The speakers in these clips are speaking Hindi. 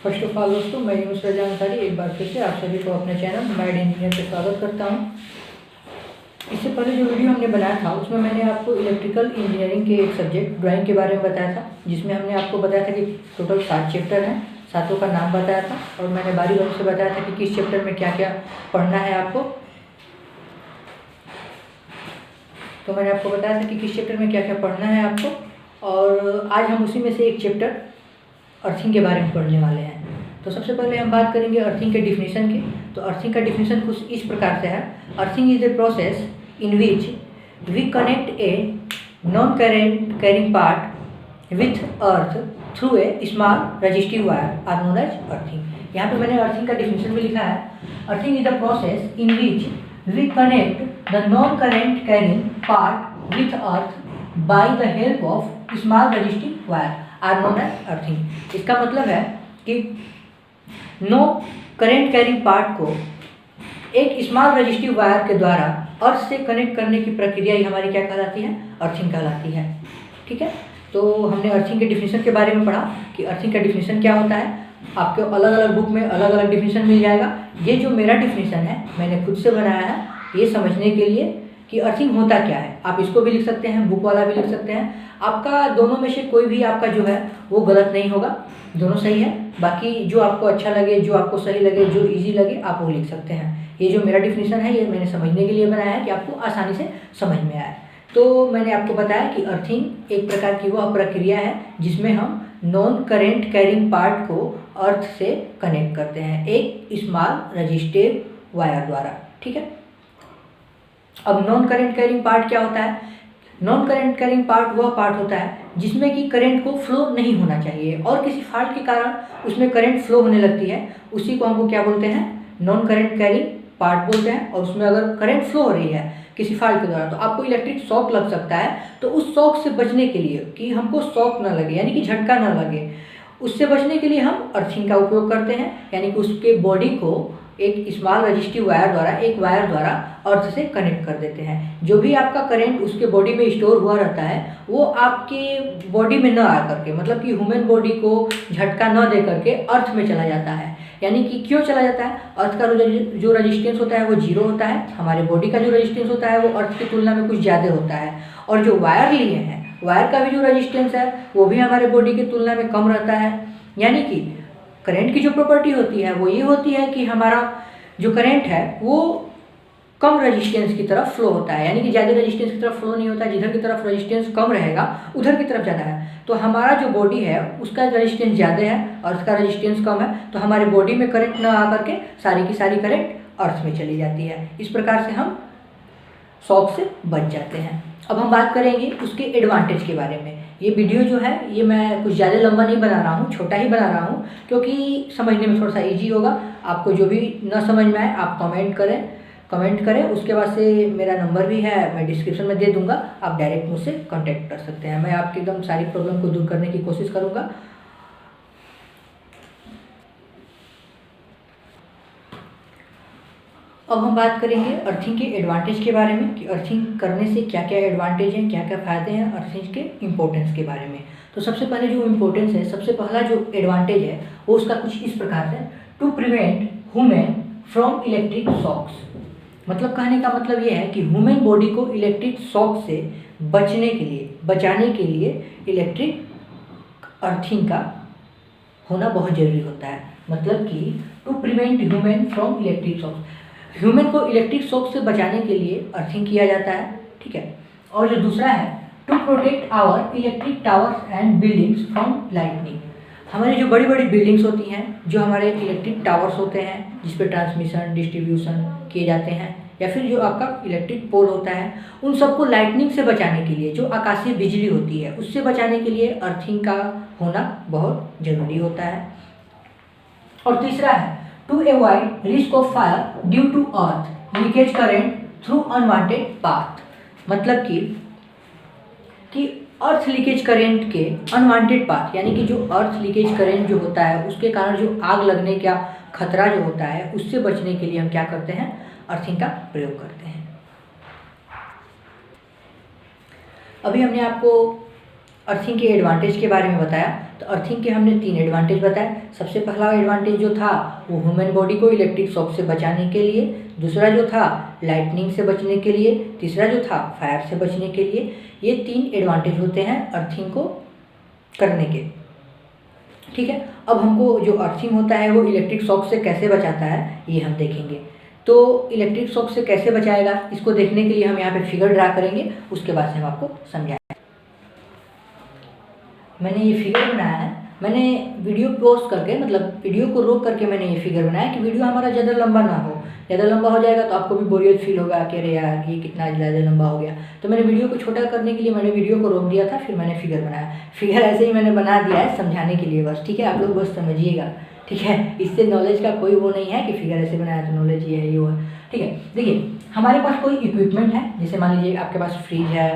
फर्स्ट ऑफ ऑल दोस्तों, मैं यूनुस रजा अंसारी एक बार फिर से आप सभी को अपने चैनल मैड इंजीनियर पे स्वागत करता हूँ। इससे पहले जो वीडियो हमने बनाया था उसमें मैंने आपको इलेक्ट्रिकल इंजीनियरिंग के एक सब्जेक्ट ड्राइंग के बारे में बताया था, जिसमें हमने आपको बताया था कि टोटल 7 चैप्टर हैं, सातों का नाम बताया था और मैंने बारी बारी से बताया था कि किस चैप्टर में क्या क्या पढ़ना है आपको। तो मैंने आपको बताया था कि किस चैप्टर में क्या क्या पढ़ना है आपको, और आज हम उसी में से एक चैप्टर अर्थिंग के बारे में पढ़ने वाले हैं। तो सबसे पहले हम बात करेंगे अर्थिंग के डिफिनीशन की। तो अर्थिंग का डिफिनीशन कुछ इस प्रकार से है: earthing is a process in which we connect a non current carrying part with earth through a small resistive wire are known as earthing. यहाँ पे मैंने अर्थिंग का डिफिनीशन भी लिखा है। Earthing is the process in which we connect the non current carrying part with earth by the help of small resistive wire are known as earthing. इसका मतलब है कि नो करेंट कैरिंग पार्ट को एक स्मॉल रेजिस्टिव वायर के द्वारा अर्थ से कनेक्ट करने की प्रक्रिया ही हमारी क्या कहलाती है? अर्थिंग कहलाती है। ठीक है, तो हमने अर्थिंग के डिफिनीशन के बारे में पढ़ा कि अर्थिंग का डिफिनीशन क्या होता है। आपको अलग अलग बुक में अलग अलग डिफिनीशन मिल जाएगा। ये जो मेरा डिफिनीशन है मैंने खुद से बनाया है, ये समझने के लिए कि अर्थिंग होता क्या है। आप इसको भी लिख सकते हैं, बुक वाला भी लिख सकते हैं। आपका दोनों में से कोई भी आपका जो है वो गलत नहीं होगा, दोनों सही है। बाकी जो आपको अच्छा लगे, जो आपको सही लगे, जो इजी लगे आप वो लिख सकते हैं। ये जो मेरा डिफिनीशन है ये मैंने समझने के लिए बनाया है कि आपको आसानी से समझ में आए। तो मैंने आपको बताया कि अर्थिंग एक प्रकार की वह प्रक्रिया है जिसमें हम नॉन करेंट कैरिंग पार्ट को अर्थ से कनेक्ट करते हैं एक स्मॉल रेजिस्टिव वायर द्वारा। ठीक है, अब नॉन करेंट कैरिंग पार्ट क्या होता है? नॉन करेंट कैरिंग पार्ट वह पार्ट होता है जिसमें कि करंट को फ्लो नहीं होना चाहिए और किसी फॉल्ट के कारण उसमें करंट फ्लो होने लगती है, उसी को हमको क्या बोलते हैं? नॉन करेंट कैरिंग पार्ट बोलते हैं। और उसमें अगर करंट फ्लो हो रही है किसी फॉल्ट के द्वारा तो आपको इलेक्ट्रिक शॉक लग सकता है। तो उस शॉक से बचने के लिए कि हमको शॉक ना लगे यानी कि झटका ना लगे, उससे बचने के लिए हम अर्थिंग का उपयोग करते हैं, यानी कि उसके बॉडी को एक स्मॉल रेजिस्टिव वायर द्वारा, एक वायर द्वारा अर्थ से कनेक्ट कर देते हैं। जो भी आपका करंट उसके बॉडी में स्टोर हुआ रहता है वो आपके बॉडी में न आ करके, मतलब कि ह्यूमन बॉडी को झटका न दे करके अर्थ में चला जाता है। यानी कि क्यों चला जाता है? अर्थ का जो रेजिस्टेंस होता है वो 0 होता है, हमारे बॉडी का जो रेजिस्टेंस होता है वो अर्थ की तुलना में कुछ ज़्यादा होता है, और जो वायर लिए हैं वायर का भी जो रेजिस्टेंस है वो भी हमारे बॉडी की तुलना में कम रहता है। यानी कि करंट की जो प्रॉपर्टी होती है वो ये होती है कि हमारा जो करंट है वो कम रेजिस्टेंस की तरफ फ्लो होता है, यानी कि ज़्यादा रेजिस्टेंस की तरफ फ्लो नहीं होता। जिधर की तरफ रेजिस्टेंस कम रहेगा उधर की तरफ ज़्यादा है। तो हमारा जो बॉडी है उसका रेजिस्टेंस ज़्यादा है और उसका रेजिस्टेंस कम है, तो हमारे बॉडी में करंट ना आ करके सारी की सारी करंट अर्थ में चली जाती है। इस प्रकार से हम शॉक से बच जाते हैं। अब हम बात करेंगे उसके एडवांटेज के बारे में। ये वीडियो जो है ये मैं कुछ ज़्यादा लंबा नहीं बना रहा हूँ, छोटा ही बना रहा हूँ क्योंकि समझने में थोड़ा सा इजी होगा। आपको जो भी न समझ में आए आप कमेंट करें। उसके बाद से मेरा नंबर भी है, मैं डिस्क्रिप्शन में दे दूँगा, आप डायरेक्ट मुझसे कांटेक्ट कर सकते हैं। मैं आपकी एकदम सारी प्रॉब्लम को दूर करने की कोशिश करूँगा। अब हम बात करेंगे अर्थिंग के एडवांटेज के बारे में कि अर्थिंग करने से क्या क्या एडवांटेज हैं, क्या क्या फ़ायदे हैं, अर्थिंग के इम्पोर्टेंस के बारे में। तो सबसे पहले जो इम्पोर्टेंस है, सबसे पहला जो एडवांटेज है वो उसका कुछ इस प्रकार से: to prevent human from electric shocks. मतलब कहने का मतलब ये है कि ह्यूमन बॉडी को इलेक्ट्रिक शॉक से बचाने के लिए इलेक्ट्रिक अर्थिंग का होना बहुत ज़रूरी होता है। मतलब कि to prevent human from electric shocks, human को इलेक्ट्रिक शॉक से बचाने के लिए अर्थिंग किया जाता है। ठीक है, और जो दूसरा है to protect our electric towers and buildings from lightning. हमारी जो बड़ी बड़ी बिल्डिंग्स होती हैं, जो हमारे इलेक्ट्रिक टावर्स होते हैं जिस पे ट्रांसमिशन डिस्ट्रीब्यूशन किए जाते हैं, या फिर जो आपका इलेक्ट्रिक पोल होता है, उन सबको लाइटनिंग से बचाने के लिए, जो आकाशीय बिजली होती है उससे बचाने के लिए अर्थिंग का होना बहुत ज़रूरी होता है। और तीसरा है to avoid risk of fire due to earth leakage current through unwanted path. मतलब कि अर्थ लीकेज करेंट के अनवांटेड पाथ, यानी कि जो अर्थ लीकेज करेंट जो होता है उसके कारण जो आग लगने का खतरा जो होता है उससे बचने के लिए हम क्या करते हैं? अर्थिंग का प्रयोग करते हैं। अभी हमने आपको अर्थिंग के एडवांटेज के बारे में बताया। तो अर्थिंग के हमने 3 एडवांटेज बताए। सबसे पहला एडवांटेज जो था वो ह्यूमन बॉडी को इलेक्ट्रिक शॉक से बचाने के लिए, दूसरा जो था लाइटनिंग से बचने के लिए, तीसरा जो था फायर से बचने के लिए। ये 3 एडवांटेज होते हैं अर्थिंग को करने के। ठीक है, अब हमको जो अर्थिंग होता है वो इलेक्ट्रिक शॉक से कैसे बचाता है ये हम देखेंगे। तो इलेक्ट्रिक शॉक से कैसे बचाएगा इसको देखने के लिए हम यहाँ पे फिगर ड्रा करेंगे, उसके बाद से हम आपको समझाएंगे। मैंने ये फिगर बनाया है, मैंने वीडियो पॉज करके मतलब वीडियो को रोक करके मैंने ये फिगर बनाया कि वीडियो हमारा ज़्यादा लंबा ना हो। ज़्यादा लंबा हो जाएगा तो आपको भी बोरियत फील होगा कि अरे यार ये कितना ज़्यादा लंबा हो गया। तो मैंने वीडियो को छोटा करने के लिए मैंने वीडियो को रोक दिया था, फिर मैंने फिगर बनाया। फिगर ऐसे ही मैंने बना दिया है समझाने के लिए बस, ठीक है। आप लोग बस समझिएगा, ठीक है। इससे नॉलेज का कोई वो नहीं है कि फिगर ऐसे बनाया तो नॉलेज ये है ये वो है, ठीक है। देखिए हमारे पास कोई इक्विपमेंट है, जैसे मान लीजिए आपके पास फ्रिज है,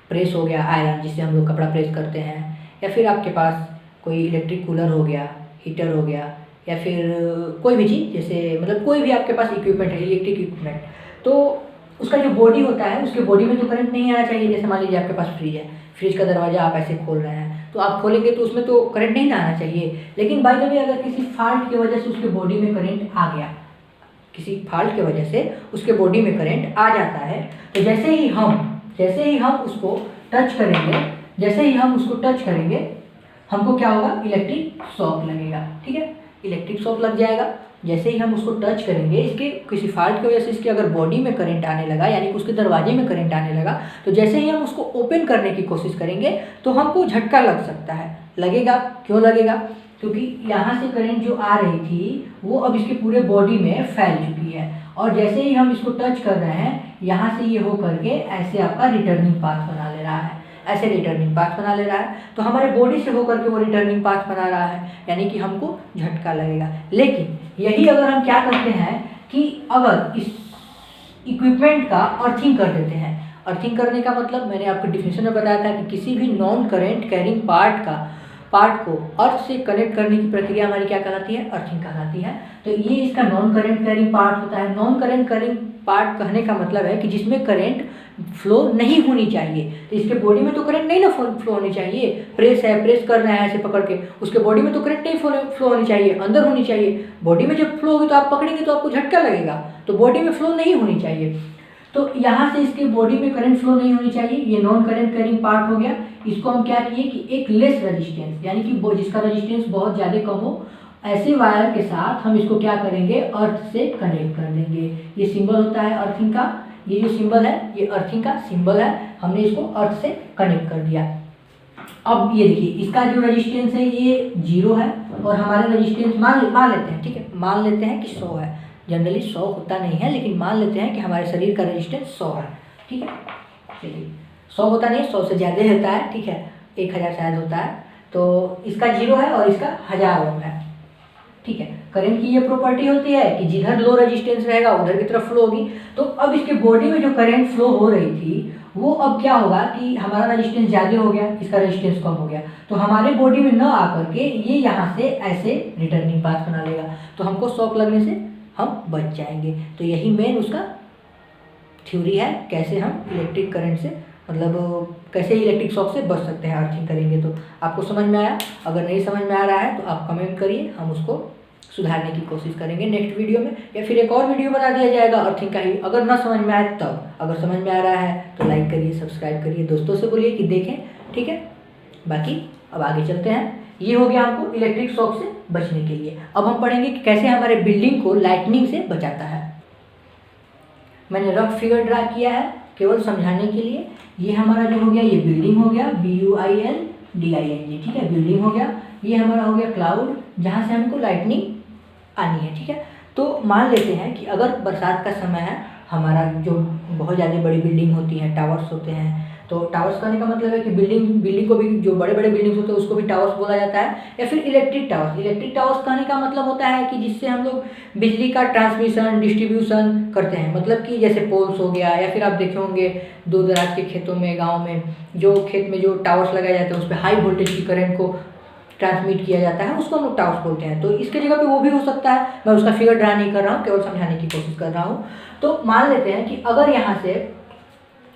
प्रेस हो गया आयरन जिससे हम लोग कपड़ा प्रेस करते हैं, या फिर आपके पास कोई इलेक्ट्रिक कूलर हो गया, हीटर हो गया, या फिर कोई भी चीज़ जैसे मतलब कोई भी आपके पास इक्विपमेंट है इलेक्ट्रिक इक्विपमेंट, तो उसका जो बॉडी होता है उसके बॉडी में तो करंट नहीं आना चाहिए। जैसे मान लीजिए आपके पास फ्रिज है, फ्रिज का दरवाज़ा आप ऐसे खोल रहे हैं तो आप खोलेंगे तो उसमें तो करंट नहीं ना आना चाहिए। लेकिन बाय द वे अगर किसी फॉल्ट की वजह से उसके बॉडी में करंट आ गया, किसी फॉल्ट की वजह से उसके बॉडी में करंट आ जाता है, तो जैसे ही हम उसको टच करेंगे, हमको क्या होगा, इलेक्ट्रिक शॉक लगेगा, ठीक है। इलेक्ट्रिक शॉक लग जाएगा जैसे ही हम उसको टच करेंगे, इसके किसी फॉल्ट की वजह से इसके अगर बॉडी में करंट आने लगा, यानी कि उसके दरवाजे में करंट आने लगा, तो जैसे ही हम उसको ओपन करने की कोशिश करेंगे तो हमको झटका लग सकता है। लगेगा, क्यों लगेगा, क्योंकि यहाँ से करंट जो आ रही थी वो अब इसके पूरे बॉडी में फैल चुकी है, और जैसे ही हम इसको टच कर रहे हैं यहाँ से ये हो करके ऐसे आपका रिटर्निंग पाथ बना ले रहा है, ऐसे रिटर्निंग पाथ बना ले रहा है। तो हमारे बॉडी से होकर के वो रिटर्निंग पाथ बना रहा है, यानी कि हमको झटका लगेगा। लेकिन यही अगर हम क्या करते हैं कि अगर इस इक्विपमेंट का अर्थिंग कर देते हैं, अर्थिंग करने का मतलब मैंने आपको डिफिनेशन में बताया था कि किसी भी नॉन करंट कैरिंग पार्ट को अर्थ से कनेक्ट करने की प्रक्रिया हमारी क्या कहलाती है, अर्थिंग कहलाती है। तो ये इसका नॉन करंट कैरिंग पार्ट होता है। नॉन करंट कैरिंग पार्ट कहने का मतलब है कि जिसमें करंट फ्लो नहीं होनी चाहिए। तो इसके बॉडी में तो करंट नहीं ना फ्लो होनी चाहिए, प्रेस है, प्रेस कर रहे हैं ऐसे पकड़ के, उसके बॉडी में तो करंट नहीं फ्लो होनी चाहिए, अंदर होनी चाहिए। बॉडी में जब फ्लो होगी तो आप पकड़ेंगे तो आपको झटका लगेगा, तो बॉडी में फ्लो नहीं होनी चाहिए। तो यहाँ से इसके बॉडी में करंट फ्लो नहीं होनी चाहिए, ये नॉन करंट कैरिंग पार्ट हो गया। इसको हम क्या किए कि एक लेस रेजिस्टेंस, यानी कि जिसका रेजिस्टेंस बहुत ज़्यादा कम हो, ऐसे वायर के साथ हम इसको क्या करेंगे, अर्थ से कनेक्ट कर देंगे। ये सिंबल होता है अर्थिंग का, ये जो सिंबल है ये अर्थिंग का सिंबल है, हमने इसको अर्थ से कनेक्ट कर दिया। अब ये देखिए इसका जो रेजिस्टेंस है ये 0 है, और हमारे रेजिस्टेंस मान लेते हैं, ठीक है, मान लेते हैं कि 100 है। जनरली 100 होता नहीं है, लेकिन मान लेते हैं कि हमारे शरीर का रेजिस्टेंस 100 है, ठीक है। चलिए 100 होता नहीं, 100 से ज़्यादा होता है, ठीक है, 1000 शायद होता है। तो इसका 0 है और इसका 1000 ओम है, ठीक है। करंट की ये प्रॉपर्टी होती है कि जिधर लो रेजिस्टेंस रहेगा उधर की तरफ फ्लो होगी। तो अब इसके बॉडी में जो करंट फ्लो हो रही थी वो अब क्या होगा कि हमारा रेजिस्टेंस ज़्यादा हो गया, इसका रेजिस्टेंस कम हो गया, तो हमारे बॉडी में न आकर के ये यहाँ से ऐसे रिटर्निंग पाथ बना लेगा, तो हमको शॉक लगने से हम बच जाएंगे। तो यही मेन उसका थ्योरी है, कैसे हम इलेक्ट्रिक करंट से मतलब कैसे इलेक्ट्रिक शॉक से बच सकते हैं अर्थिंग करेंगे। तो आपको समझ में आया? अगर नहीं समझ में आ रहा है तो आप कमेंट करिए, हम उसको सुधारने की कोशिश करेंगे नेक्स्ट वीडियो में, या फिर एक और वीडियो बना दिया जाएगा अर्थिंग का ही, अगर ना समझ में आए तब। अगर समझ में आ रहा है तो लाइक करिए, सब्सक्राइब करिए, दोस्तों से बोलिए कि देखें, ठीक है। बाकी अब आगे चलते हैं। ये हो गया हमको इलेक्ट्रिक शॉक से बचने के लिए। अब हम पढ़ेंगे कि कैसे हमारे बिल्डिंग को लाइटनिंग से बचाता है। मैंने रफ फिगर ड्रा किया है केवल समझाने के लिए। ये हमारा जो हो गया ये बिल्डिंग हो गया, BUILDING, ठीक है, बिल्डिंग हो गया। ये हमारा हो गया क्लाउड, जहाँ से हमको लाइटनिंग आनी है, ठीक है। तो मान लेते हैं कि अगर बरसात का समय है, हमारा जो बहुत ज़्यादा बड़ी बिल्डिंग होती है, टावर्स होते हैं, तो टावर्स कहने का मतलब है कि बिल्डिंग को भी, जो बड़े बड़े बिल्डिंग्स होते हैं उसको भी टावर्स बोला जाता है, या फिर इलेक्ट्रिक टावर्स कहने का मतलब होता है कि जिससे हम लोग बिजली का ट्रांसमिशन डिस्ट्रीब्यूशन करते हैं। मतलब कि जैसे पोल्स हो गया, या फिर आप देखे होंगे दूर दराज के खेतों में, गाँव में जो खेत में जो टावर्स लगाए जाते हैं उस पर हाई वोल्टेज की करंट को ट्रांसमिट किया जाता है, उसको हम लोग टावर्स बोलते हैं। तो इसके जगह पे वो भी हो सकता है, मैं उसका फिगर ड्रा नहीं कर रहा हूँ, केवल समझाने की कोशिश कर रहा हूँ। तो मान लेते हैं कि अगर यहाँ से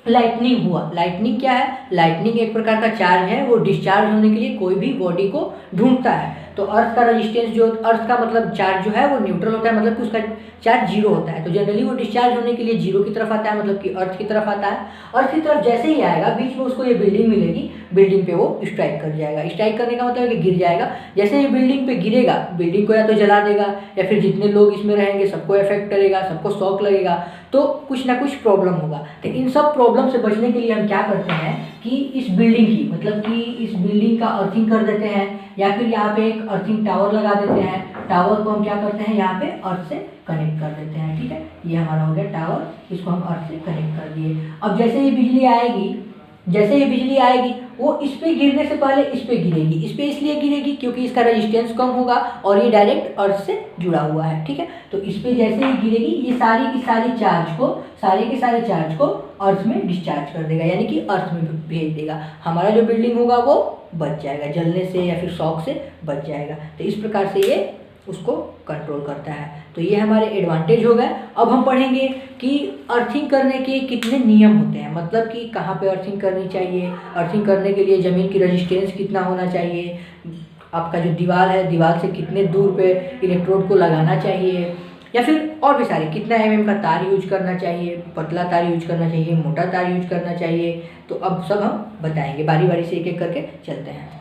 लाइटनिंग हुआ। लाइटनिंग क्या है? लाइटनिंग एक प्रकार का चार्ज है, वो डिस्चार्ज होने के लिए कोई भी बॉडी को ढूंढता है। तो अर्थ का रेजिस्टेंस जो, अर्थ का मतलब चार्ज जो है वो न्यूट्रल होता है, मतलब कि उसका चार्ज जीरो होता है। तो जनरली वो डिस्चार्ज होने के लिए जीरो की तरफ आता है, मतलब कि अर्थ की तरफ आता है। अर्थ की तरफ जैसे ही आएगा, बीच में उसको ये बिल्डिंग मिलेगी, बिल्डिंग पे वो स्ट्राइक कर जाएगा। स्ट्राइक करने का मतलब है कि गिर जाएगा। जैसे ही बिल्डिंग पे गिरेगा, बिल्डिंग को या तो जला देगा या फिर जितने लोग इसमें रहेंगे सबको इफेक्ट करेगा, सबको शॉक लगेगा, तो कुछ ना कुछ प्रॉब्लम होगा। तो इन सब प्रॉब्लम से बचने के लिए हम क्या करते हैं कि इस बिल्डिंग की, मतलब कि इस बिल्डिंग का अर्थिंग कर देते हैं, या फिर यहाँ पे एक अर्थिंग टावर लगा देते हैं। टावर को हम क्या करते हैं, यहाँ पे अर्थ से कनेक्ट कर देते हैं। ठीक है, ये हमारा हो गया टावर, इसको हम अर्थ से कनेक्ट कर दिए। अब जैसे ही बिजली आएगी, जैसे ही बिजली आएगी, वो इस पे गिरने से पहले इस पे गिरेगी। इस पे इसलिए गिरेगी क्योंकि इसका रेजिस्टेंस कम होगा और ये डायरेक्ट अर्थ से जुड़ा हुआ है। ठीक है, तो इस पे जैसे ही गिरेगी, ये सारी की सारी चार्ज को, सारे के सारे चार्ज को अर्थ में डिस्चार्ज कर देगा, यानी कि अर्थ में भेज देगा। हमारा जो बिल्डिंग होगा वो बच जाएगा, जलने से या फिर शॉक से बच जाएगा। तो इस प्रकार से ये उसको कंट्रोल करता है। तो ये हमारे एडवांटेज हो गए। अब हम पढ़ेंगे कि अर्थिंग करने के कितने नियम होते हैं, मतलब कि कहाँ पे अर्थिंग करनी चाहिए, अर्थिंग करने के लिए ज़मीन की रेजिस्टेंस कितना होना चाहिए, आपका जो दीवार है, दीवार से कितने दूर पे इलेक्ट्रोड को लगाना चाहिए, या फिर और भी सारे, कितना mm का तार यूज करना चाहिए, पतला तार यूज करना चाहिए, मोटा तार यूज करना चाहिए। तो अब सब हम बताएंगे, बारी बारी से एक एक करके चलते हैं।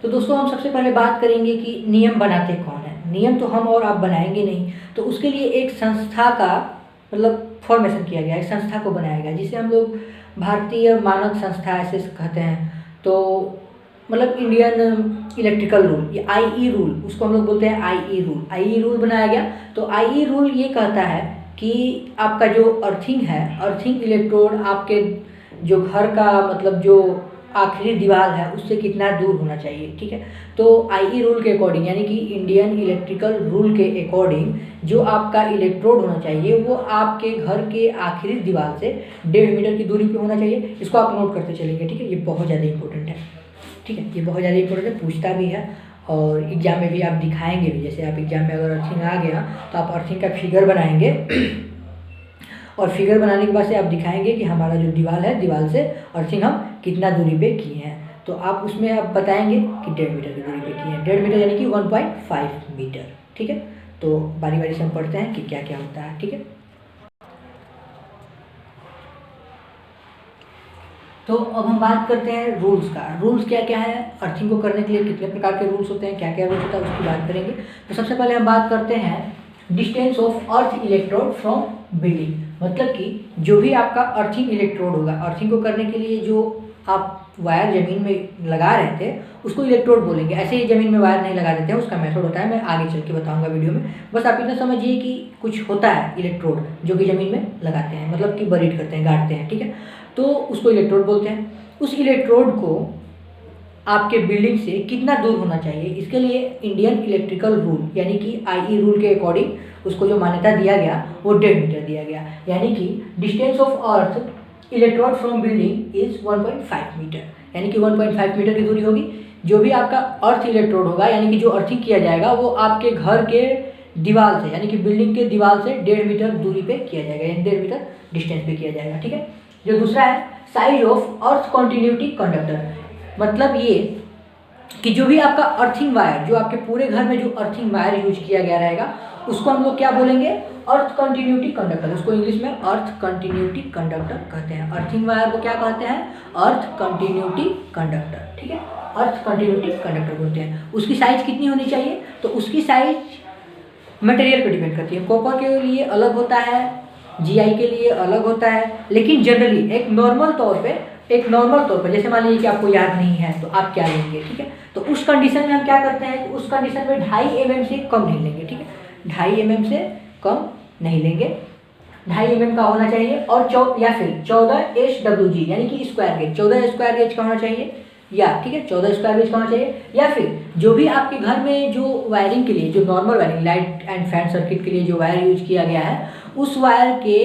तो दोस्तों हम सबसे पहले बात करेंगे कि नियम बनाते कौन है। नियम तो हम और आप बनाएंगे नहीं, तो उसके लिए एक संस्था का मतलब फॉर्मेशन किया गया, एक संस्था को बनाया गया, जिसे हम लोग भारतीय मानक संस्था ऐसे कहते हैं। तो मतलब इंडियन इलेक्ट्रिकल रूल, ये IE रूल, उसको हम लोग बोलते हैं IE रूल। IE रूल बनाया गया। तो IE रूल ये कहता है कि आपका जो अर्थिंग है, अर्थिंग इलेक्ट्रोड आपके जो घर का मतलब जो आखिरी दीवार है उससे कितना दूर होना चाहिए। ठीक है, तो IE रूल के अकॉर्डिंग, यानी कि इंडियन इलेक्ट्रिकल रूल के अकॉर्डिंग, जो आपका इलेक्ट्रोड होना चाहिए वो आपके घर के आखिरी दीवार से 1.5 मीटर की दूरी पे होना चाहिए। इसको आप नोट करते चलेंगे। ठीक है, ये बहुत ज़्यादा इंपॉर्टेंट है। ठीक है, ये बहुत ज़्यादा इंपॉर्टेंट है, पूछता भी है और एग्जाम में भी आप दिखाएंगे भी। जैसे आप एग्जाम में अगर अर्थिंग आ गया तो आप अर्थिंग का फिगर बनाएंगे और फिगर बनाने के बाद से आप दिखाएंगे कि हमारा जो दीवार है, दीवार से अर्थिंग हम कितना दूरी पे किए हैं। तो आप उसमें आप बताएंगे कि 1.5 मीटर की दूरी पे किए हैं। 1.5 मीटर यानी कि 1.5 मीटर। ठीक है, तो बारी बारी से हम पढ़ते हैं कि क्या क्या होता है। ठीक है, तो अब हम बात करते हैं रूल्स का। रूल्स क्या क्या है, अर्थिंग को करने के लिए कितने प्रकार के रूल्स होते हैं, क्या क्या रूल्स होता है, उसकी बात करेंगे। तो सबसे पहले हम बात करते हैं distance of earth electrode from building, मतलब कि जो भी आपका अर्थिंग इलेक्ट्रोड होगा, अर्थिंग को करने के लिए जो आप वायर ज़मीन में लगा रहे थे उसको इलेक्ट्रोड बोलेंगे। ऐसे ही ज़मीन में वायर नहीं लगा देते हैं, उसका मेथड होता है, मैं आगे चल के बताऊंगा वीडियो में। बस आप इतना समझिए कि कुछ होता है इलेक्ट्रोड जो कि ज़मीन में लगाते हैं, मतलब कि बरीड करते हैं, गाड़ते हैं। ठीक है, तो उसको इलेक्ट्रोड बोलते हैं। उस इलेक्ट्रोड को आपके बिल्डिंग से कितना दूर होना चाहिए, इसके लिए इंडियन इलेक्ट्रिकल रूल यानी कि IE रूल के अकॉर्डिंग उसको जो मान्यता दिया गया वो 1.5 मीटर दिया गया, यानी कि distance of earth electrode from building is 1.5 metre, यानी कि 1.5 मीटर की दूरी होगी। जो भी आपका अर्थ इलेक्ट्रोड होगा, यानी कि जो अर्थिंग किया जाएगा, वो आपके घर के दीवार से, यानी कि बिल्डिंग के दीवार से 1.5 मीटर दूरी पे किया जाएगा, यानी 1.5 मीटर डिस्टेंस पे किया जाएगा। ठीक है, जो दूसरा है size of earth continuity conductor, मतलब ये कि जो भी आपका अर्थिंग वायर, जो आपके पूरे घर में जो अर्थिंग वायर यूज किया गया रहेगा उसको हम लोग क्या बोलेंगे, अर्थ कंटिन्यूटी कंडक्टर। उसको इंग्लिश में अर्थ कंटिन्यूटी कंडक्टर कहते हैं। अर्थिंग वायर को क्या कहते हैं, अर्थ कंटिन्यूटी कंडक्टर। ठीक है, अर्थ कंटिन्यूटी कंडक्टर बोलते हैं। उसकी साइज कितनी होनी चाहिए, तो उसकी साइज मटेरियल पर डिपेंड करती है। कॉपर के लिए अलग होता है, GI के लिए अलग होता है, लेकिन जनरली एक नॉर्मल तौर पर जैसे मान लीजिए कि आपको याद नहीं है तो आप क्या लेंगे। ठीक है, तो उस कंडीशन में हम क्या करते हैं, उस कंडीशन में 2.5 mm से कम नहीं लेंगे। ठीक है, 2.5 mm से कम नहीं लेंगे, 2.5 mm का होना चाहिए। और या फिर 14 SWG यानी कि स्क्वायर गेज, 14 स्क्वायर गेज का होना चाहिए, या ठीक है 14 स्क्वायर गेज का होना चाहिए। या फिर जो भी आपके घर में जो वायरिंग के लिए, जो normal wiring, light and fan circuit के लिए जो वायर यूज किया गया है, उस वायर के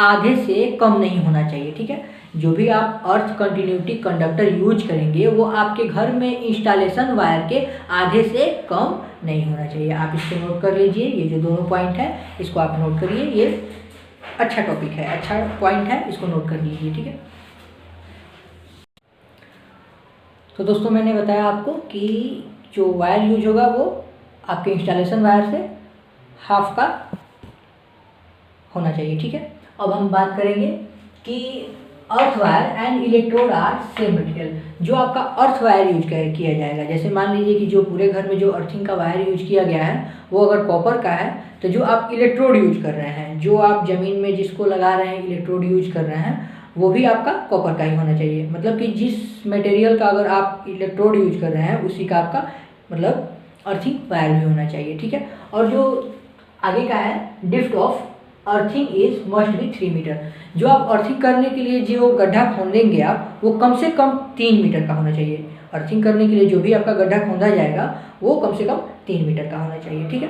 आधे से कम नहीं होना चाहिए। ठीक है, जो भी आप अर्थ कंटिन्यूटी कंडक्टर यूज करेंगे वो आपके घर में इंस्टॉलेशन वायर के आधे से कम नहीं होना चाहिए। आप इसको नोट कर लीजिए, ये जो दोनों पॉइंट है इसको आप नोट करिए, ये अच्छा टॉपिक है, अच्छा पॉइंट है, इसको नोट कर लीजिए, ठीक है। तो दोस्तों मैंने बताया आपको कि जो वायर यूज होगा वो आपके इंस्टॉलेशन वायर से हाफ का होना चाहिए, ठीक है। अब हम बात करेंगे कि earth wire and electrode are same material. जो आपका अर्थ वायर यूज किया जाएगा, जैसे मान लीजिए कि जो पूरे घर में जो अर्थिंग का वायर यूज किया गया है वो अगर कॉपर का है, तो जो आप इलेक्ट्रोड यूज कर रहे हैं, जो आप ज़मीन में जिसको लगा रहे हैं इलेक्ट्रोड यूज कर रहे हैं, वो भी आपका कॉपर का ही होना चाहिए। मतलब कि जिस मटेरियल का अगर आप इलेक्ट्रोड यूज कर रहे हैं उसी का आपका मतलब अर्थिंग वायर भी होना चाहिए, ठीक है। और जो आगे का है depth of earthing is must be 3 metre. जो आप अर्थिंग करने के लिए जो गड्ढा खोदेंगे आप, वो कम से कम 3 मीटर का होना चाहिए। अर्थिंग करने के लिए जो भी आपका गड्ढा खोदा जाएगा वो कम से कम 3 मीटर का होना चाहिए, ठीक है।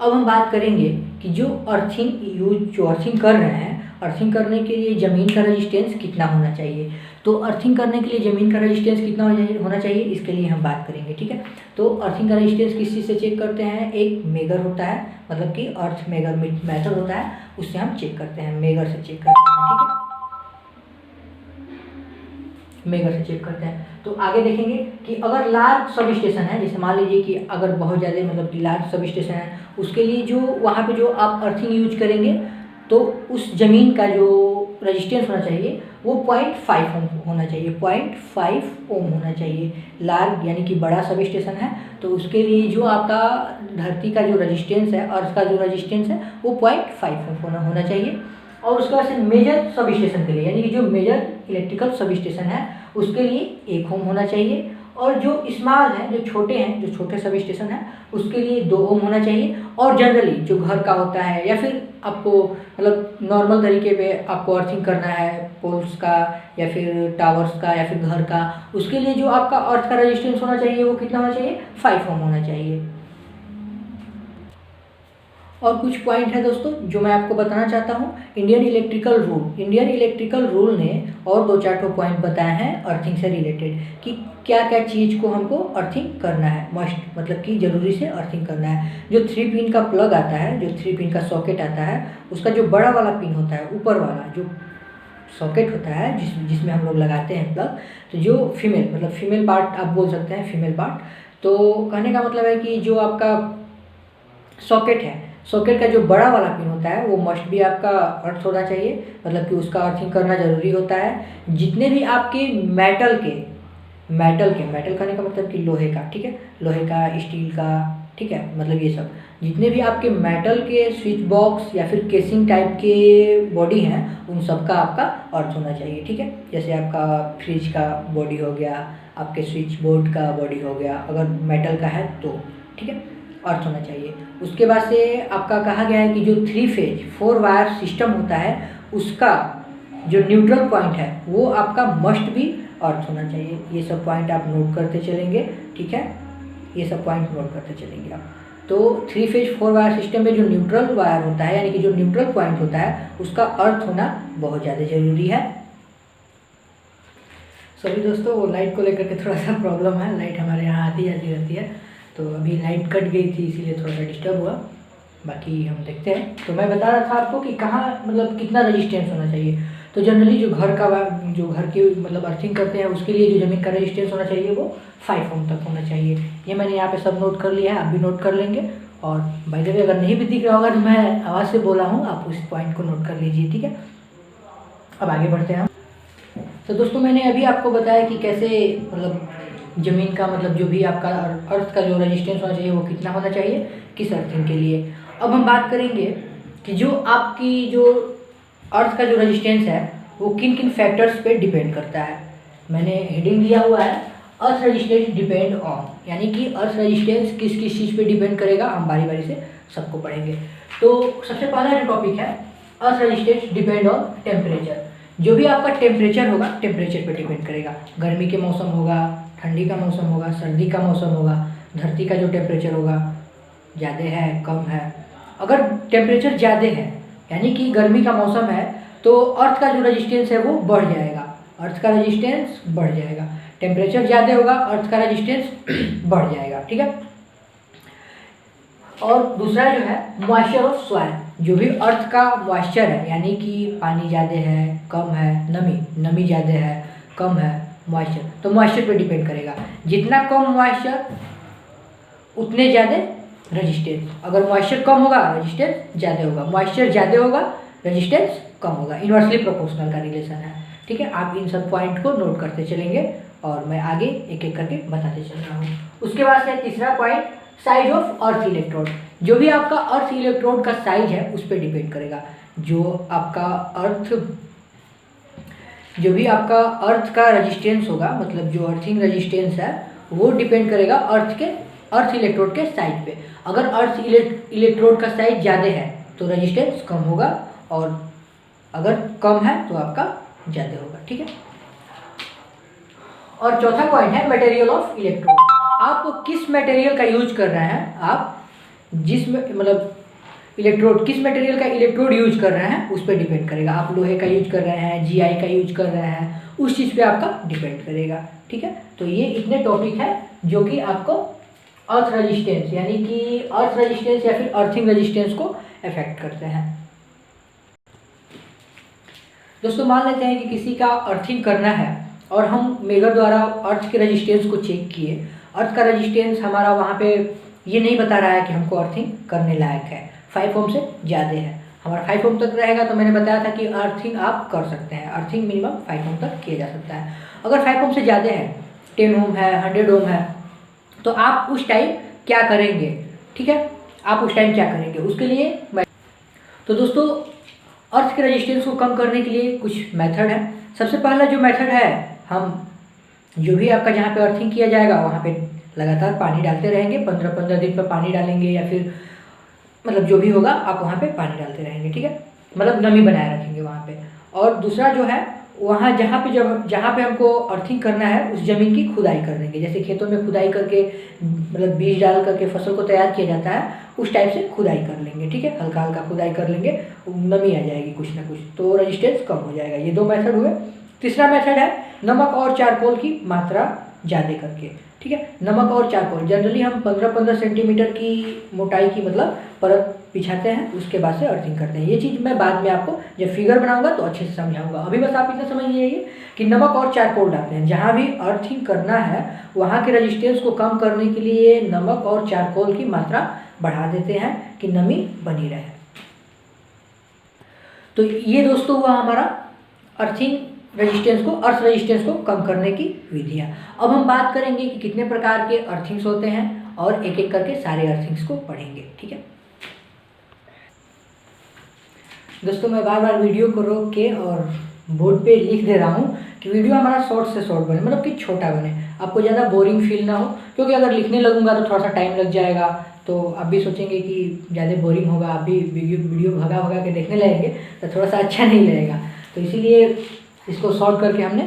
अब हम बात करेंगे कि जो अर्थिंग कर रहे हैं, अर्थिंग करने के लिए ज़मीन का रेजिस्टेंस कितना होना चाहिए। तो अर्थिंग करने के लिए ज़मीन का रेजिस्टेंस कितना होना चाहिए, इसके लिए हम बात करेंगे, ठीक है। तो अर्थिंग का रेजिस्टेंस किस चीज़ से चेक करते हैं, एक मेगर होता है, मतलब कि अर्थ मेगर मेथड होता है, उससे हम चेक करते हैं, मेगर से चेक करते हैं, ठीक है, मेगर से चेक करते हैं। तो आगे देखेंगे कि अगर लार्ज सब स्टेशन है, जैसे मान लीजिए कि अगर बहुत ज़्यादा मतलब कि लार्ज सब स्टेशन है, उसके लिए जो वहाँ पे जो आप अर्थिंग यूज करेंगे तो उस ज़मीन का जो रेजिस्टेंस होना चाहिए वो 0.5 ओम होना चाहिए, 0.5 ओम होना चाहिए। लार्ज यानी कि बड़ा सब स्टेशन है तो उसके लिए जो आपका धरती का जो रेजिस्टेंस है, अर्थ का जो रेजिस्टेंस है वो 0.5 ओम होना चाहिए। और उसके बाद से मेजर सब स्टेशन के लिए, यानी कि जो मेजर इलेक्ट्रिकल सब स्टेशन है उसके लिए 1 ओम होना चाहिए। और जो स्मॉल है, जो छोटे हैं, जो छोटे सब स्टेशन है उसके लिए 2 ओम होना चाहिए। और जनरली जो घर का होता है या फिर आपको मतलब नॉर्मल तरीके पे आपको अर्थिंग करना है पोल्स का या फिर टावर्स का या फिर घर का, उसके लिए जो आपका अर्थ का रेजिस्टेंस होना चाहिए वो कितना होना चाहिए, 5 ओम होना चाहिए। और कुछ पॉइंट है दोस्तों जो मैं आपको बताना चाहता हूँ। इंडियन इलेक्ट्रिकल रूल ने और 2-4 पॉइंट बताए हैं अर्थिंग से रिलेटेड कि क्या क्या चीज़ को हमको अर्थिंग करना है, मस्ट मतलब कि ज़रूरी से अर्थिंग करना है। जो 3 पिन का प्लग आता है, जो 3 पिन का सॉकेट आता है, उसका जो बड़ा वाला पिन होता है, ऊपर वाला जो सॉकेट होता है जिसमें हम लोग लगाते हैं प्लग, तो जो फीमेल पार्ट आप बोल सकते हैं, फीमेल पार्ट। तो कहने का मतलब है कि जो आपका सॉकेट है, सॉकेट का जो बड़ा वाला पिन होता है वो मस्ट भी आपका अर्थ होना चाहिए, मतलब कि उसका अर्थिंग करना ज़रूरी होता है। जितने भी आपके मेटल कहने का मतलब कि लोहे का, ठीक है, लोहे का, स्टील का, ठीक है, मतलब ये सब जितने भी आपके मेटल के स्विच बॉक्स या फिर केसिंग टाइप के बॉडी हैं उन सब का आपका अर्थ होना चाहिए, ठीक है। जैसे आपका फ्रिज का बॉडी हो गया, आपके स्विच बोर्ड का बॉडी हो गया, अगर मेटल का है तो, ठीक है, अर्थ होना चाहिए। उसके बाद से आपका कहा गया है कि जो 3 फेज 4 वायर सिस्टम होता है उसका जो न्यूट्रल पॉइंट है वो आपका मस्ट भी अर्थ होना चाहिए। ये सब पॉइंट आप नोट करते चलेंगे, ठीक है, ये सब पॉइंट नोट करते चलेंगे आप। तो 3 फेज 4 वायर सिस्टम में जो न्यूट्रल वायर होता है यानी कि जो न्यूट्रल पॉइंट होता है उसका अर्थ होना बहुत ज़्यादा ज़रूरी है। सभी दोस्तों, वो लाइट को लेकर के थोड़ा सा प्रॉब्लम है, लाइट हमारे यहाँ आती जाती रहती है, तो अभी लाइट कट गई थी इसीलिए थोड़ा सा डिस्टर्ब हुआ, बाकी हम देखते हैं। तो मैं बता रहा था आपको कि कहाँ मतलब कितना रेजिस्टेंस होना चाहिए। तो जनरली जो घर की मतलब अर्थिंग करते हैं उसके लिए जो ज़मीन का रेजिस्टेंस होना चाहिए वो 5 ओम तक होना चाहिए। ये मैंने यहाँ पे सब नोट कर लिया है, आप भी नोट कर लेंगे। और बाय द वे अगर नहीं भी दिख रहा होगा तो मैं आवाज़ से बोला हूँ, आप उस पॉइंट को नोट कर लीजिए, ठीक है। अब आगे बढ़ते हैं हम। तो दोस्तों मैंने अभी आपको बताया कि कैसे मतलब ज़मीन का मतलब जो भी आपका अर्थ का जो रेजिस्टेंस होना चाहिए वो कितना होना चाहिए किस अर्थिंग के लिए। अब हम बात करेंगे कि जो आपकी जो अर्थ का जो रेजिस्टेंस है वो किन किन फैक्टर्स पे डिपेंड करता है। मैंने हेडिंग दिया हुआ है अर्थ रेजिस्टेंस डिपेंड ऑन, यानी कि अर्थ रेजिस्टेंस किस किस चीज़ पे डिपेंड करेगा, हम बारी बारी से सबको पढ़ेंगे। तो सबसे पहला जो टॉपिक है earth resistance depend on temperature. जो भी आपका टेम्परेचर होगा टेम्परेचर पे डिपेंड करेगा। गर्मी के मौसम होगा, ठंडी का मौसम होगा, सर्दी का मौसम होगा, धरती का जो टेम्परेचर होगा ज़्यादा है कम है। अगर टेम्परेचर ज़्यादा है यानी कि गर्मी का मौसम है तो अर्थ का जो रेजिस्टेंस है वो बढ़ जाएगा, अर्थ का रेजिस्टेंस बढ़ जाएगा। टेम्परेचर ज़्यादा होगा, अर्थ का रेजिस्टेंस बढ़ जाएगा, ठीक है। और दूसरा जो है मॉइस्चर ऑफ सॉइल, जो भी अर्थ का मॉइस्चर है, यानी कि पानी ज़्यादा है कम है, नमी ज़्यादा है कम है, मॉइस्चर, तो मॉइस्चर पे डिपेंड करेगा। जितना कम मॉइस्चर उतने ज़्यादा रेजिस्टेंस। अगर मॉइस्चर कम होगा रेजिस्टेंस ज़्यादा होगा, मॉइस्चर ज़्यादा होगा रेजिस्टेंस कम होगा। इन्वर्सली प्रोपोर्शनल का रिलेशन है, ठीक है। आप इन सब पॉइंट को नोट करते चलेंगे और मैं आगे एक एक करके बताते चल रहा हूँ। उसके बाद से तीसरा point, size of earth electrode. जो भी आपका अर्थ इलेक्ट्रोड का साइज है उस पर डिपेंड करेगा। जो भी आपका अर्थ का रेजिस्टेंस होगा, मतलब जो अर्थिंग रेजिस्टेंस है, वो डिपेंड करेगा अर्थ इलेक्ट्रोड के साइज पे। अगर अर्थ इलेक्ट्रोड का साइज ज़्यादा है तो रेजिस्टेंस कम होगा, और अगर कम है तो आपका ज़्यादा होगा, ठीक है। और चौथा पॉइंट है मटेरियल ऑफ इलेक्ट्रोड। आप किस मटेरियल का यूज कर रहे हैं, आप इलेक्ट्रोड किस मटेरियल का इलेक्ट्रोड यूज कर रहे हैं उस पर डिपेंड करेगा। आप लोहे का यूज कर रहे हैं, जीआई का यूज कर रहे हैं, उस चीज़ पे आपका डिपेंड करेगा, ठीक है। तो ये इतने टॉपिक है जो कि आपको अर्थ रेजिस्टेंस, यानी कि अर्थ रेजिस्टेंस या फिर अर्थिंग रेजिस्टेंस को अफेक्ट करते हैं। दोस्तों मान लेते हैं कि किसी का अर्थिंग करना है और हम मेगर द्वारा अर्थ के रेजिस्टेंस को चेक किए। अर्थ का रेजिस्टेंस हमारा वहाँ पे ये नहीं बता रहा है कि हमको अर्थिंग करने लायक है, 5 ओम से ज़्यादा है। हमारा 5 ओम तक रहेगा तो मैंने बताया था कि अर्थिंग आप कर सकते हैं, अर्थिंग मिनिमम 5 ओम तक किया जा सकता है। अगर 5 ओम से ज़्यादा है, 10 ओम है, 100 ओम है, तो आप उस टाइम क्या करेंगे, ठीक है। आप उस टाइम क्या करेंगे उसके लिए तो दोस्तों अर्थ के रेजिस्टेंस को कम करने के लिए कुछ मेथड है। सबसे पहला जो मेथड है, हम जो भी आपका जहाँ पे अर्थिंग किया जाएगा वहाँ पे लगातार पानी डालते रहेंगे। 15-15 दिन पर पानी डालेंगे, या फिर मतलब जो भी होगा आप वहाँ पे पानी डालते रहेंगे, ठीक है। मतलब नमी बनाए रखेंगे वहाँ पे। और दूसरा जो है, वहाँ जहाँ पे हमको अर्थिंग करना है उस ज़मीन की खुदाई कर देंगे। जैसे खेतों में खुदाई करके मतलब बीज डाल करके फसल को तैयार किया जाता है, उस टाइप से खुदाई कर लेंगे, ठीक है। हल्का हल्का खुदाई कर लेंगे, नमी आ जाएगी कुछ ना कुछ, तो रेजिस्टेंस कम हो जाएगा। ये 2 मेथड हुए। तीसरा मेथड है नमक और चारकोल की मात्रा ज़्यादा करके, ठीक है। नमक और चारकोल जनरली हम 15-15 सेंटीमीटर की मोटाई की मतलब परत बिछाते हैं, उसके बाद से अर्थिंग करते हैं। ये चीज़ मैं बाद में आपको जब फिगर बनाऊंगा तो अच्छे से समझाऊंगा। अभी बस आप इतना समझ लीजिए कि नमक और चारकोल डालते हैं। जहाँ भी अर्थिंग करना है वहाँ के रेजिस्टेंस को कम करने के लिए नमक और चारकोल की मात्रा बढ़ा देते हैं कि नमी बनी रहे। तो ये दोस्तों हुआ हमारा अर्थ रेजिस्टेंस को कम करने की विधियाँ। अब हम बात करेंगे कि कितने प्रकार के अर्थिंग्स होते हैं और एक एक करके सारे अर्थिंग्स को पढ़ेंगे, ठीक है। दोस्तों मैं बार बार वीडियो को रोक के और बोर्ड पे लिख दे रहा हूँ कि वीडियो हमारा शॉर्ट से शॉर्ट बने, मतलब कि छोटा बने, आपको ज़्यादा बोरिंग फील ना हो। क्योंकि अगर लिखने लगूंगा तो थोड़ा सा टाइम लग जाएगा, तो आप भी सोचेंगे कि ज़्यादा बोरिंग होगा, आप भी वीडियो भगा भगा के देखने लगेंगे तो थोड़ा सा अच्छा नहीं लगेगा। तो इसीलिए इसको शॉर्ट करके हमने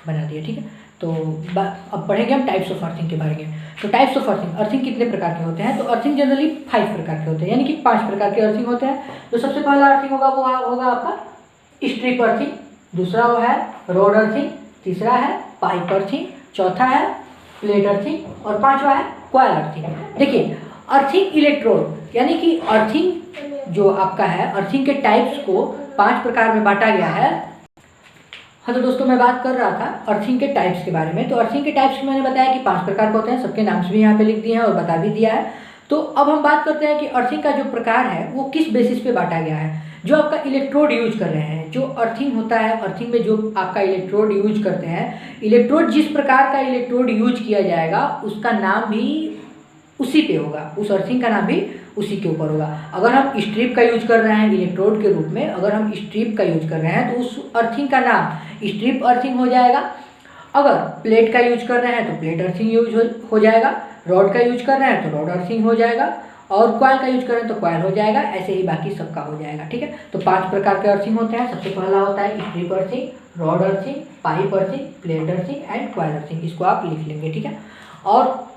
बना दिया, ठीक है। तो अब पढ़ेंगे हम टाइप्स ऑफ अर्थिंग के बारे में। तो टाइप्स ऑफ अर्थिंग कितने प्रकार के होते हैं? तो अर्थिंग जनरली 5 प्रकार के होते हैं, यानी कि 5 प्रकार के अर्थिंग होते हैं। तो सबसे पहला अर्थिंग होगा वो होगा आपका स्ट्रिप अर्थिंग, दूसरा वो है रॉड अर्थिंग, तीसरा है पाइप अर्थिंग, चौथा है प्लेट अर्थिंग और पांचवा है कॉइल अर्थिंग। देखिए अर्थिंग इलेक्ट्रोड, यानी कि अर्थिंग जो आपका है, अर्थिंग के टाइप्स को 5 प्रकार में बांटा गया है। हाँ तो दोस्तों मैं बात कर रहा था अर्थिंग के टाइप्स के बारे में। तो अर्थिंग के टाइप्स मैंने बताया कि 5 प्रकार के होते हैं, सबके नाम्स भी यहाँ पे लिख दिए हैं और बता भी दिया है। तो अब हम बात करते हैं कि अर्थिंग का जो प्रकार है वो किस बेसिस पे बांटा गया है। जो आपका इलेक्ट्रोड यूज कर रहे हैं, जो अर्थिंग होता है, अर्थिंग में जो आपका इलेक्ट्रोड यूज करते हैं, इलेक्ट्रोड जिस प्रकार का इलेक्ट्रोड यूज किया जाएगा उसका नाम भी उसी पे होगा, उस अर्थिंग का नाम भी उसी के ऊपर होगा। अगर हम स्ट्रिप का यूज कर रहे हैं इलेक्ट्रोड के रूप में, अगर हम स्ट्रिप का यूज कर रहे हैं तो उस अर्थिंग का नाम स्ट्रिप अर्थिंग हो जाएगा। अगर प्लेट का यूज कर रहे हैं तो प्लेट अर्थिंग यूज हो जाएगा, रॉड का यूज कर रहे हैं तो रॉड अर्थिंग हो जाएगा, और कॉइल का यूज करें तो कॉइल हो जाएगा। ऐसे ही बाकी सबका हो जाएगा, ठीक है। तो 5 प्रकार के अर्थिंग होते हैं। सबसे पहला होता है strip earthing, rod earthing, pipe earthing, plate earthing and coil earthing. इसको आप लिख लेंगे, ठीक है। और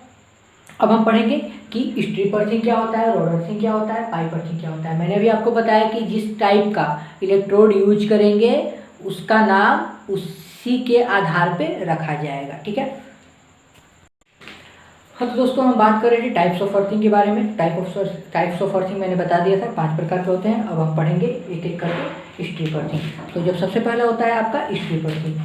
अब हम पढ़ेंगे कि स्ट्रिप अर्थिंग क्या होता है, रॉड अर्थिंग क्या होता है, पाइप अर्थिंग क्या होता है। मैंने अभी आपको बताया कि जिस टाइप का इलेक्ट्रोड यूज करेंगे उसका नाम उसी के आधार पे रखा जाएगा, ठीक है। हाँ तो दोस्तों हम बात कर रहे थे टाइप्स ऑफ अर्थिंग के बारे में। टाइप्स ऑफ अर्थिंग मैंने बता दिया था 5 प्रकार के होते हैं। अब हम पढ़ेंगे एक एक करके स्ट्रिप अर्थिंग। तो जब सबसे पहला होता है आपका स्ट्रिप अर्थिंग।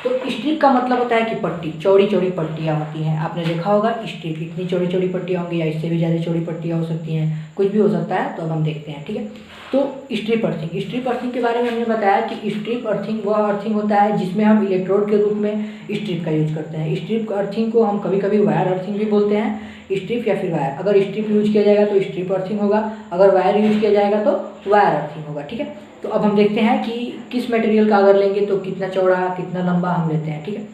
तो स्ट्रिप का मतलब होता है कि पट्टी, चौड़ी चौड़ी पट्टियाँ होती हैं। आपने देखा होगा स्ट्रिप इतनी चौड़ी चौड़ी पट्टियाँ होंगी या इससे भी ज़्यादा चौड़ी पट्टियाँ हो सकती हैं, कुछ भी हो सकता है। तो अब हम देखते हैं, ठीक है। तो स्ट्रिप अर्थिंग के बारे में हमने बताया कि स्ट्रिप अर्थिंग वह अर्थिंग होता है जिसमें हम इलेक्ट्रोड के रूप में स्ट्रिप का यूज करते हैं। स्ट्रिप अर्थिंग को हम कभी कभी वायर अर्थिंग भी बोलते हैं। स्ट्रिप या फिर वायर, अगर स्ट्रिप यूज किया जाएगा तो स्ट्रिप अर्थिंग होगा, अगर वायर यूज किया जाएगा तो वायर अर्थिंग होगा, ठीक है। तो अब हम देखते हैं कि किस मटेरियल का अगर लेंगे तो कितना चौड़ा कितना लंबा हम लेते हैं, ठीक है।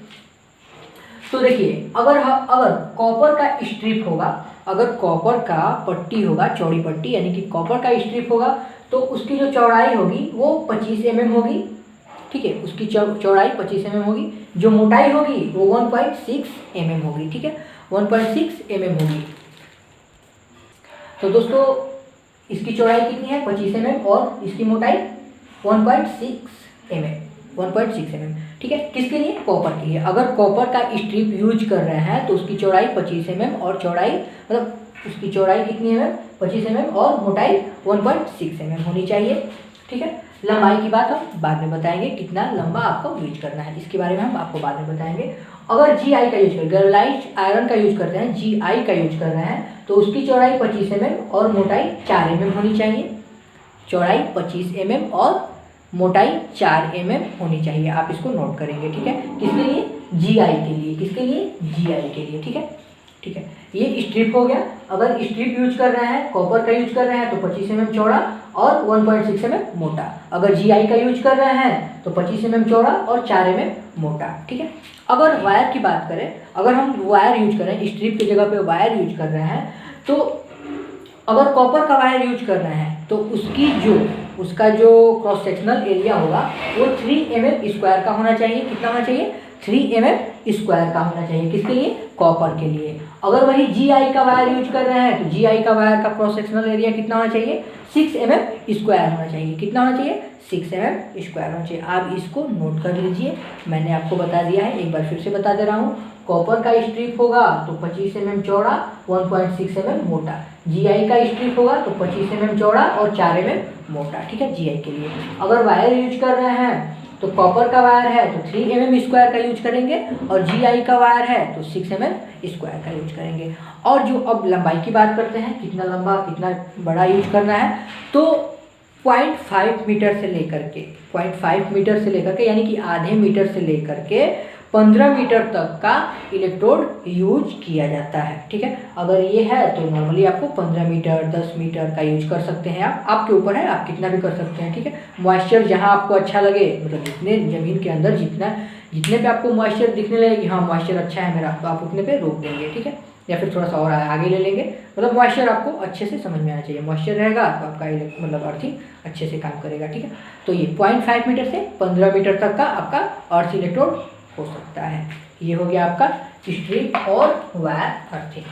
तो देखिए अगर कॉपर का स्ट्रिप होगा, अगर कॉपर का पट्टी होगा, चौड़ी पट्टी यानी कि कॉपर का स्ट्रिप होगा, तो उसकी जो चौड़ाई होगी वो 25 mm होगी, ठीक है। उसकी चौड़ाई 25 mm होगी। जो मोटाई होगी वो 1.6 mm होगी, ठीक है, 1.6 mm होगी। तो दोस्तों इसकी चौड़ाई कितनी है 25 mm और इसकी मोटाई 1.6 mm, ठीक है। किसके लिए? कॉपर के लिए। अगर कॉपर का स्ट्रिप यूज कर रहे हैं तो उसकी चौड़ाई 25 mm और चौड़ाई मतलब उसकी चौड़ाई कितनी है 25 mm और मोटाई 1.6 mm होनी चाहिए, ठीक है। लंबाई की बात हम बाद में बताएंगे, कितना लंबा आपको यूज करना है इसके बारे में हम आपको बाद में बताएंगे। अगर GI का यूज कर, गैल्वेनाइज्ड आयरन का यूज करते हैं, GI का यूज कर रहे हैं तो उसकी चौड़ाई 25 mm और मोटाई 4 mm होनी चाहिए। चौड़ाई 25 mm और मोटाई 4 mm होनी चाहिए। आप इसको नोट करेंगे, ठीक है। किसके लिए? GI के लिए। किसके लिए? GI के लिए, ठीक है, ठीक है। ये स्ट्रिप हो गया। अगर स्ट्रिप यूज कर रहे हैं, कॉपर का यूज कर रहे हैं तो 25 mm चौड़ा और 1.6 mm मोटा। अगर GI का यूज कर रहे हैं तो 25 mm चौड़ा और 4 mm मोटा, ठीक है। अगर वायर की बात करें, अगर हम वायर यूज कर रहे हैं, स्ट्रिप की जगह पे वायर यूज कर रहे हैं, तो अगर कॉपर का वायर यूज कर रहे हैं तो उसका जो क्रॉस सेक्शनल एरिया होगा वो 3 mm स्क्वायर का होना चाहिए। कितना होना चाहिए? 3 mm स्क्वायर का होना चाहिए। किसके लिए? कॉपर के लिए। अगर वही GI का वायर यूज कर रहे हैं तो GI का वायर का क्रॉस सेक्शनल एरिया कितना होना चाहिए? 6 mm स्क्वायर होना चाहिए। कितना होना चाहिए? 6 mm स्क्वायर होना चाहिए। आप इसको नोट कर लीजिए, मैंने आपको बता दिया है, एक बार फिर से बता दे रहा हूँ। कॉपर का स्ट्रिप होगा तो 25 mm चौड़ा 1.6 mm मोटा। GI का स्ट्रिप होगा तो 25 mm चौड़ा और 4 mm मोटा, ठीक है, GI के लिए। अगर वायर यूज कर रहे हैं तो कॉपर का वायर है तो 3 mm स्क्वायर का यूज करेंगे और GI का वायर है तो 6 mm स्क्वायर का यूज करेंगे। और जो अब लंबाई की बात करते हैं, कितना लंबा कितना बड़ा यूज करना है, तो 0.5 मीटर से लेकर के 0.5 मीटर से लेकर के यानी कि आधे मीटर से लेकर के 15 मीटर तक का इलेक्ट्रोड यूज किया जाता है, ठीक है। अगर ये है तो नॉर्मली आपको 15 मीटर 10 मीटर का यूज कर सकते हैं। आप आपके ऊपर है, आप कितना भी कर सकते हैं, ठीक है। मॉइस्चर जहां आपको अच्छा लगे, मतलब जितने ज़मीन के अंदर जितने पे आपको मॉइस्चर दिखने लगे कि हाँ मॉइस्चर अच्छा है मेरा, तो आप उतने पे रोक देंगे, ठीक है, या फिर थोड़ा सा और आगे ले लेंगे। मतलब मॉइस्चर आपको अच्छे से समझ में आना चाहिए। मॉइस्चर रहेगा तो आपका मतलब अर्थिंग अच्छे से काम करेगा, ठीक है। तो ये 0.5 मीटर से 15 मीटर तक का आपका अर्थ इलेक्ट्रोड हो सकता है। ये हो गया आपका स्ट्रिप और वायर अर्थिंग।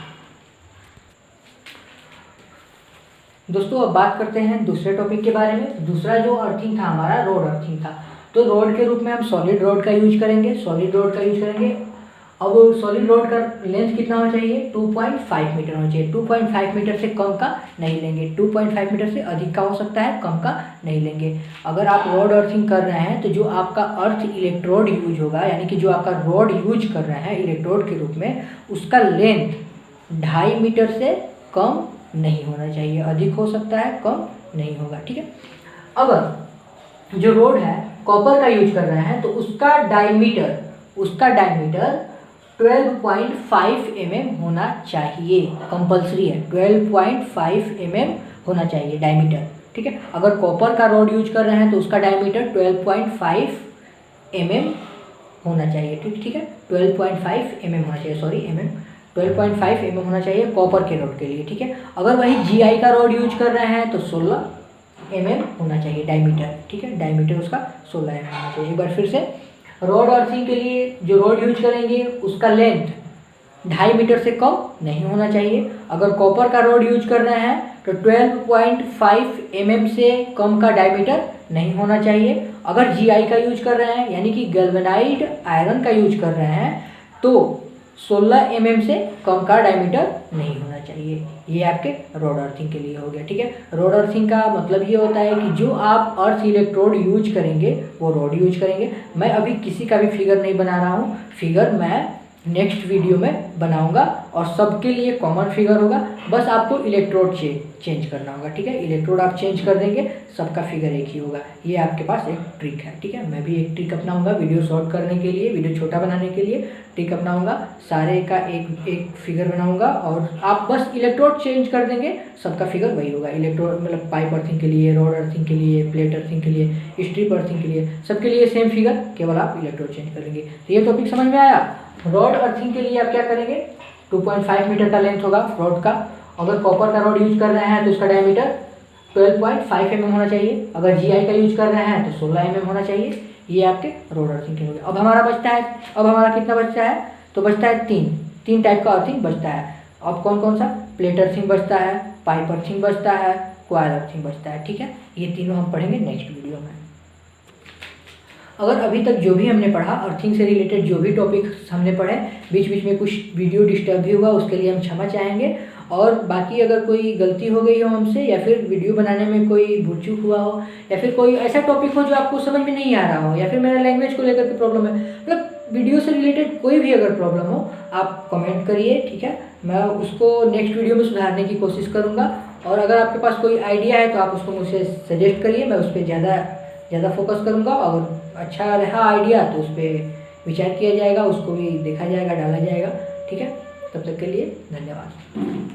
दोस्तों अब बात करते हैं दूसरे टॉपिक के बारे में। दूसरा जो अर्थिंग था हमारा रोड अर्थिंग था। तो रोड के रूप में हम सॉलिड रोड का यूज करेंगे, अब सॉलिड रोड का लेंथ कितना होना चाहिए? 2.5 मीटर होना चाहिए। 2.5 मीटर से कम का नहीं लेंगे, 2.5 मीटर से अधिक का हो सकता है, कम का नहीं लेंगे। अगर आप रोड अर्थिंग कर रहे हैं तो जो आपका अर्थ इलेक्ट्रोड यूज होगा, यानी कि जो आपका रोड यूज कर रहे हैं इलेक्ट्रोड के रूप में, उसका लेंथ 2.5 मीटर से कम नहीं होना चाहिए। अधिक हो सकता है, कम नहीं होगा, ठीक है। अगर जो रोड है कॉपर का यूज कर रहे हैं तो उसका डायमीटर 12.5 mm होना चाहिए, कंपलसरी है। 12.5 mm होना चाहिए डायमीटर, ठीक है। अगर कॉपर का रोड यूज कर रहे हैं तो उसका डायमीटर 12.5 mm होना चाहिए, ठीक है, 12.5 mm होना चाहिए, सॉरी mm 12.5 mm होना चाहिए कॉपर के रोड के लिए, ठीक है। अगर वही GI का रोड यूज कर रहे हैं तो 16 mm होना चाहिए डायमीटर, ठीक है, डायमीटर उसका 16 mm होना चाहिए। एक बार फिर से, रोड अर्थिंग के लिए जो रोड यूज करेंगे उसका लेंथ 2.5 मीटर से कम नहीं होना चाहिए। अगर कॉपर का रोड यूज कर रहे हैं तो 12.5 mm से कम का डायमीटर नहीं होना चाहिए। अगर GI का यूज कर रहे हैं यानी कि गैल्वेनाइज्ड आयरन का यूज कर रहे हैं तो 16 mm से कम का डायमीटर नहीं होना चाहिए। ये आपके रॉड अर्थिंग के लिए हो गया, ठीक है। रॉड अर्थिंग का मतलब ये होता है कि जो आप अर्थ इलेक्ट्रोड यूज करेंगे वो रॉड यूज करेंगे। मैं अभी किसी का भी फिगर नहीं बना रहा हूँ, फिगर मैं नेक्स्ट वीडियो में बनाऊंगा और सबके लिए कॉमन फिगर होगा, बस आपको इलेक्ट्रोड चेंज करना होगा, ठीक है। इलेक्ट्रोड आप चेंज कर देंगे, सबका फिगर एक ही होगा। ये आपके पास एक ट्रिक है, ठीक है। मैं भी एक ट्रिक अपनाऊंगा वीडियो शॉर्ट करने के लिए, वीडियो छोटा बनाने के लिए ट्रिक अपनाऊंगा, सारे का एक फिगर बनाऊंगा और आप बस इलेक्ट्रोड चेंज कर देंगे, सबका फिगर वही होगा। इलेक्ट्रोड मतलब पाइप अर्थिंग के लिए, रॉड अर्थिंग के लिए, प्लेट अर्थिंग के लिए, स्ट्रिप अर्थिंग के लिए, सबके लिए सेम फिगर, केवल आप इलेक्ट्रोड चेंज करेंगे। तो ये टॉपिक समझ में आया। रॉड अर्थिंग के लिए आप क्या करेंगे, 2.5 मीटर का लेंथ होगा रॉड का। अगर कॉपर का रॉड यूज कर रहे हैं तो उसका डायमीटर 12.5 mm होना चाहिए। अगर GI का यूज कर रहे हैं तो 16 mm होना चाहिए। ये आपके रॉड अर्थिंग के हो गए। अब हमारा बचता है, अब हमारा कितना बचता है, तो बचता है तीन टाइप का अर्थिंग बचता है। अब कौन कौन सा, प्लेट अर्थिंग बचता है, पाइप अर्थिंग बचता है, कॉइल अर्थिंग बचता है, ठीक है। ये तीनों हम पढ़ेंगे नेक्स्ट वीडियो में। अगर अभी तक जो भी हमने पढ़ा अर्थिंग से रिलेटेड जो भी टॉपिक्स हमने पढ़े, बीच बीच में कुछ वीडियो डिस्टर्ब भी हुआ, उसके लिए हम क्षमा चाहेंगे। और बाकी अगर कोई गलती हो गई हो हमसे, या फिर वीडियो बनाने में कोई भूल चूक हुआ हो, या फिर कोई ऐसा टॉपिक हो जो आपको समझ में नहीं आ रहा हो, या फिर मेरा लैंग्वेज को लेकर के प्रॉब्लम है, मतलब वीडियो से रिलेटेड कोई भी अगर प्रॉब्लम हो, आप कमेंट करिए, ठीक है। मैं उसको नेक्स्ट वीडियो में सुधारने की कोशिश करूँगा। और अगर आपके पास कोई आइडिया है तो आप उसको मुझसे सजेस्ट करिए, मैं उस पर ज़्यादा फोकस करूँगा। और अच्छा रहा आइडिया तो उस पर विचार किया जाएगा, उसको भी देखा जाएगा, डाला जाएगा, ठीक है। तब तक के लिए धन्यवाद।